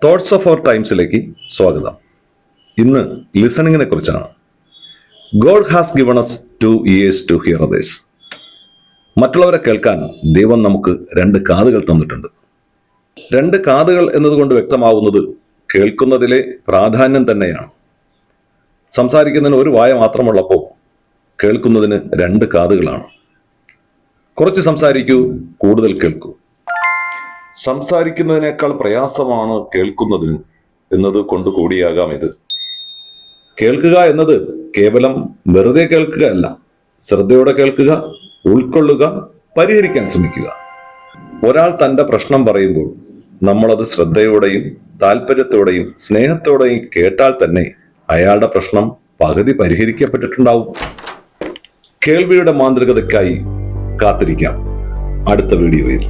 Thoughts of our ടൈംസിലേക്ക് സ്വാഗതം. ഇന്ന് ലിസണിങ്ങിനെ കുറിച്ചാണ്. God has given us 2 ears to hear others. മറ്റുള്ളവരെ കേൾക്കാൻ ദൈവം നമുക്ക് 2 കാതുകൾ തന്നിട്ടുണ്ട്. 2 കാതുകൾ എന്നതുകൊണ്ട് വ്യക്തമാവുന്നത് കേൾക്കുന്നതിലെ പ്രാധാന്യം തന്നെയാണ്. സംസാരിക്കുന്നതിന് ഒരു വായ മാത്രമുള്ളപ്പോൾ കേൾക്കുന്നതിന് 2 കാതുകളാണ്. കുറച്ച് സംസാരിക്കൂ, കൂടുതൽ കേൾക്കൂ. സംസാരിക്കുന്നതിനേക്കാൾ പ്രയാസമാണ് കേൾക്കുന്നതിന് എന്നത് കൊണ്ട് കൂടിയാകാം ഇത്. കേൾക്കുക എന്നത് കേവലം വെറുതെ കേൾക്കുക അല്ല, ശ്രദ്ധയോടെ കേൾക്കുക, ഉൾക്കൊള്ളുക, പരിഹരിക്കാൻ ശ്രമിക്കുക. ഒരാൾ തന്റെ പ്രശ്നം പറയുമ്പോൾ നമ്മളത് ശ്രദ്ധയോടെയും താല്പര്യത്തോടെയും സ്നേഹത്തോടെയും കേട്ടാൽ തന്നെ അയാളുടെ പ്രശ്നം പകുതി പരിഹരിക്കപ്പെട്ടിട്ടുണ്ടാവും. കേൾവിയുടെ മാന്ത്രികതയ്ക്കായി കാത്തിരിക്കാം അടുത്ത വീഡിയോയിൽ.